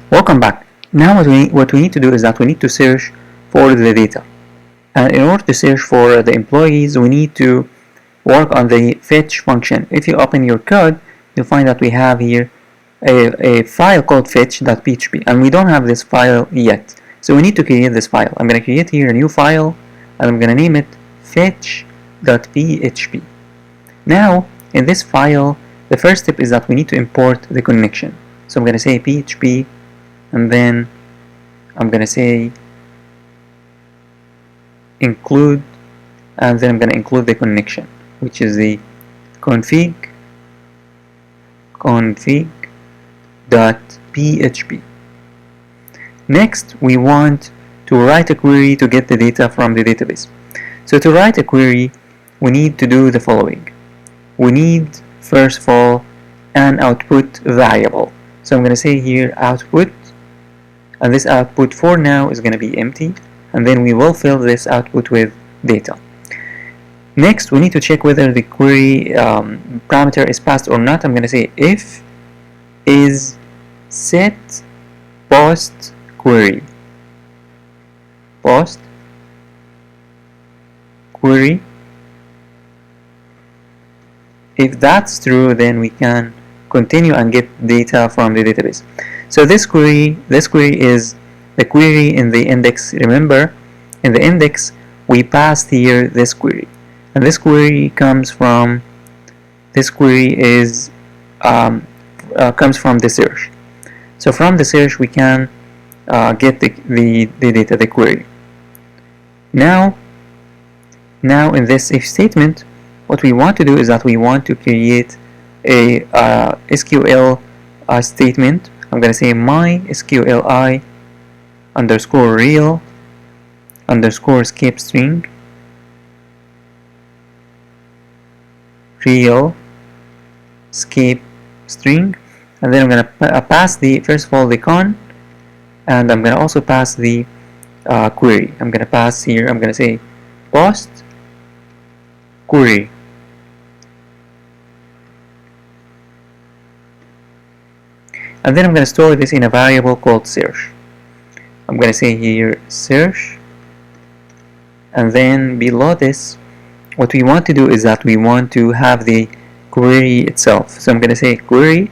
Welcome back. Now what we need to do is that we need to search for the data. And in order to search for the employees, we need to work on the fetch function. If you open your code, you'll find that we have here a file called fetch.php, and we don't have this file yet. So we need to create this file. I'm going to create here a new file, and I'm going to name it fetch.php. Now, in this file, the first step is that we need to import the connection. So I'm going to say php, and then I'm going to say include, and then I'm going to include the connection, which is the config.php. Next, we want to write a query to get the data from the database. So to write a query, we need to do the following. We need, first of all, an output variable. So I'm going to say here output, and this output for now is going to be empty, and then we will fill this output with data. Next, we need to check whether the query parameter is passed or not. I'm going to say if is set post query. Post query. If that's true, then we can continue and get data from the database. So this query is the query in the index. Remember, in the index we passed here this query, and this query comes from comes from the search. So from the search we can get the data, the query. Now in this if statement, what we want to do is that we want to create a SQL statement. I'm going to say my SQLi underscore real underscore escape string real escape string, and then I'm going to pass the first of all the con, and I'm going to also pass the query. I'm going to pass here, I'm going to say post query. And then I'm going to store this in a variable called search. I'm going to say here search, and then below this what we want to do is that we want to have the query itself. So I'm going to say query,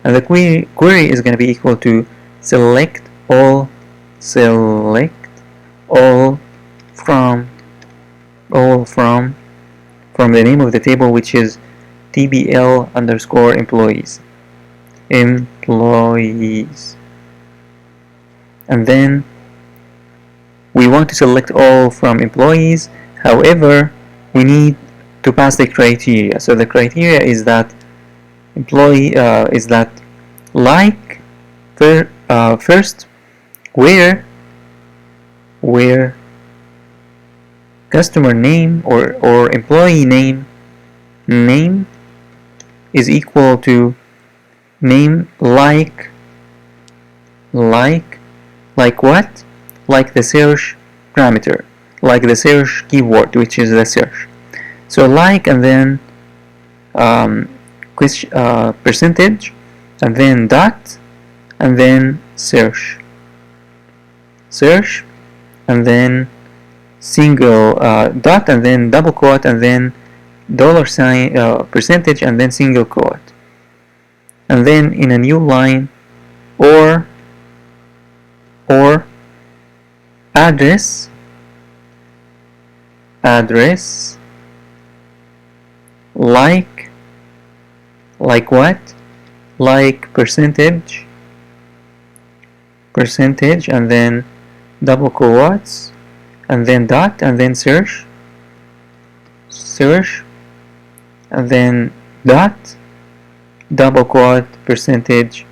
and the query is going to be equal to select all from the name of the table, which is tbl underscore employees, and then we want to select all from employees. However, we need to pass the criteria. So the criteria is that employee is that like first where customer name or employee name is equal to name like what? Like the search parameter, like the search keyword, which is the search. So like, and then percentage, and then dot, and then search, and then single dot, and then double quote, and then dollar sign percentage, and then single quote, and then in a new line or address like what? Like percentage, and then double quotes, and then dot, and then search, and then dot, double quote, percentage,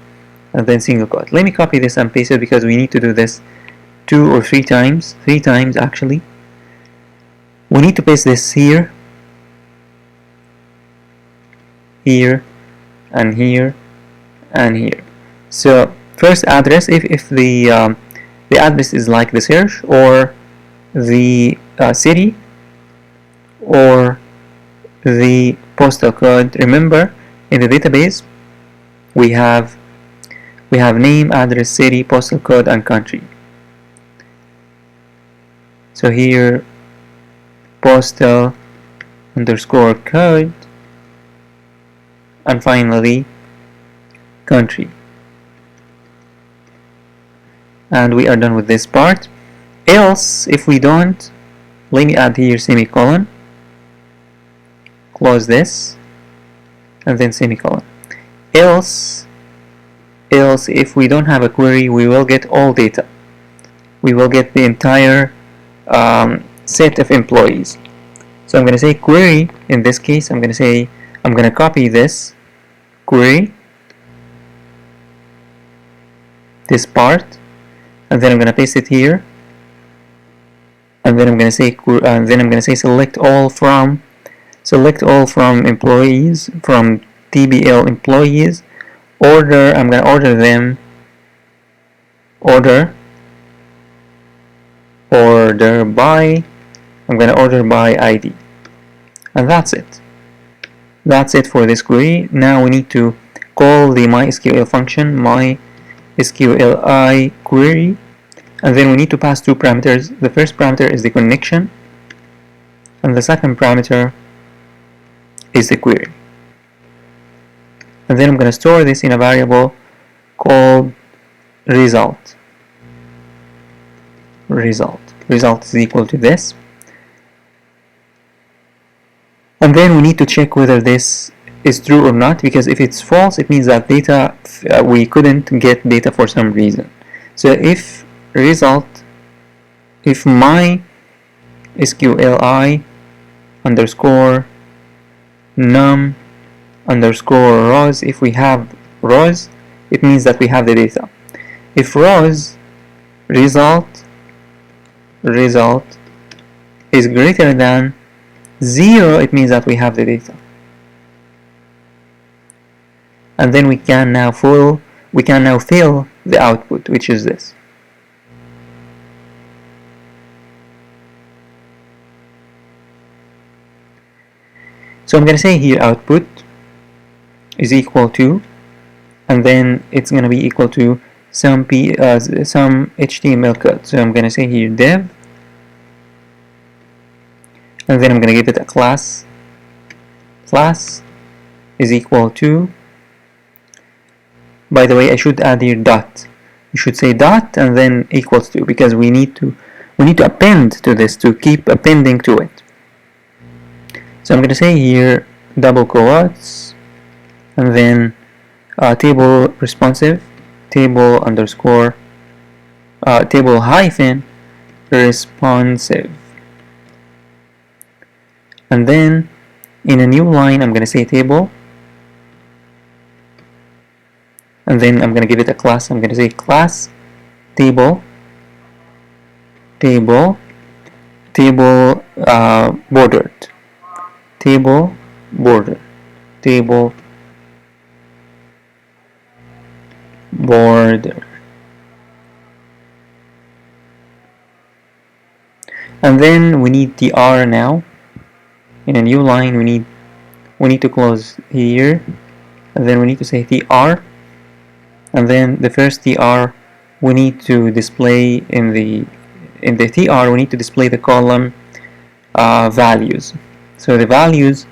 and then single quote. Let me copy this and paste it because we need to do this 2 or 3 times. 3 times actually. We need to paste this here, and here, and here. So first address, if the address is like the search or the city or the postal code. Remember, in the database we have we have name, address, city, postal code, and country. So here postal underscore code, and finally country. And we are done with this part. Else, if we don't, let me add here semicolon, close this, and then semicolon. Else if we don't have a query, we will get all data. We will get the entire set of employees. So I'm going to say query. In this case, I'm going to copy this query, this part, and then I'm going to paste it here, and then I'm going to say select all from employees, from TBL employees. Order, I'm going to order them, order by, I'm going to order by ID. And that's it. That's it for this query. Now we need to call the MySQL function, MySQLi query, and then we need to pass two parameters. The first parameter is the connection, and the second parameter is the query. And then I'm going to store this in a variable called result. Result is equal to this. And then we need to check whether this is true or not, because if it's false, it means that we couldn't get data for some reason. So if my SQLi underscore num underscore rows, if we have rows, it means that we have the data. If rows result is greater than 0, it means that we have the data. And then we can now fill the output, which is this. So I'm going to say here output is equal to, and then it's going to be equal to some HTML code. So I'm going to say here dev, and then I'm going to give it a class. Class is equal to, by the way, I should add here dot. You should say dot and then equals to, because we need to append to this, to keep appending to it. So I'm going to say here double quotes, and then table responsive, table underscore, table hyphen responsive. And then in a new line, I'm going to say table, and then I'm going to give it a class. I'm going to say class table bordered, table border, table border. And then we need tr now. In a new line, we need to close here, and then we need to say tr, and then the first tr we need to display in the tr, we need to display the column values. So the values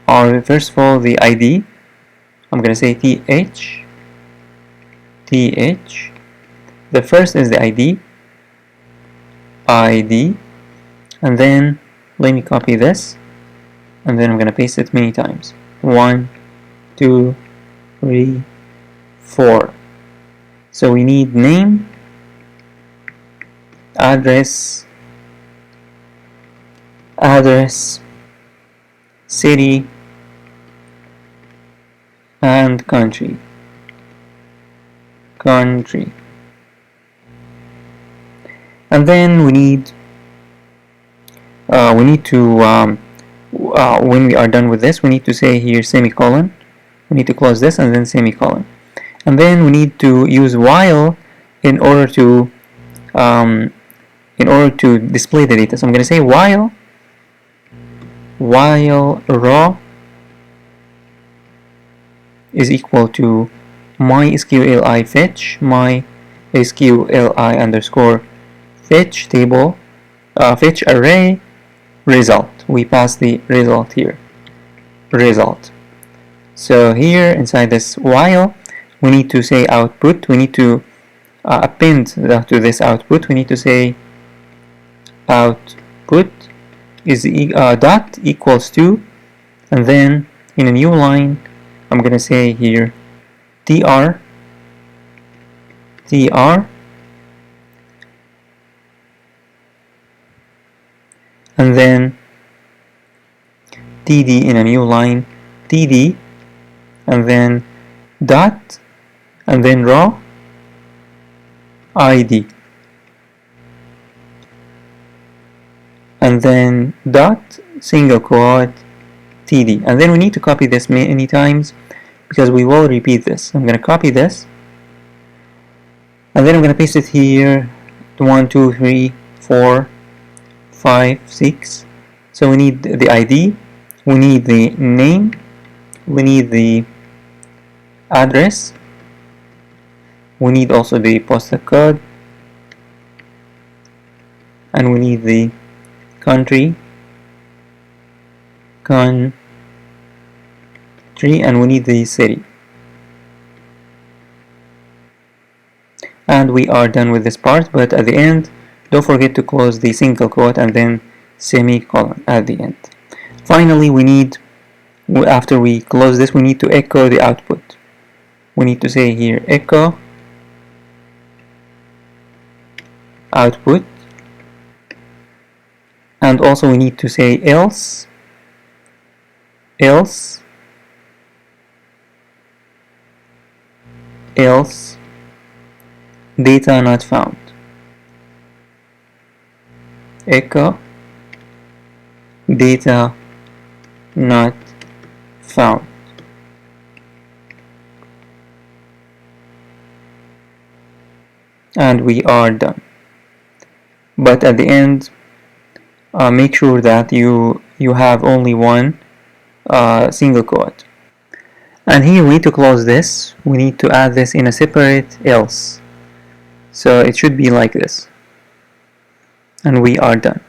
are, first of all, the ID. I'm going to say th. The first is the ID, and then let me copy this, and then I'm going to paste it many times. 1, 2, 3, 4. So we need name, address, city, and country. And then we need to when we are done with this, we need to say here semicolon. We need to close this and then semicolon, and then we need to use while in order to display the data. So I'm going to say while raw is equal to mysqli fetch, mysqli underscore fetch table, fetch array result. We pass the result here, result. So here inside this while, we need to say output. We need to append to this output. We need to say output is dot equals to, and then in a new line I'm gonna say here tr, and then td in a new line, td, and then dot, and then raw id, and then dot single quote td. And then we need to copy this many times because we will repeat this. I'm going to copy this, and then I'm going to paste it here. 1 2 3 4 5 6. So we need the id, we need the name, we need the address, we need also the postal code, and we need the country, and we need the city. And we are done with this part, but at the end don't forget to close the single quote and then semicolon at the end. Finally, we need, after we close this, we need to echo the output. We need to say here echo output, and also we need to say else data not found. Echo data not found. And we are done. But at the end, make sure that you have only one single quote. And here we need to close this. We need to add this in a separate else. So it should be like this. And we are done.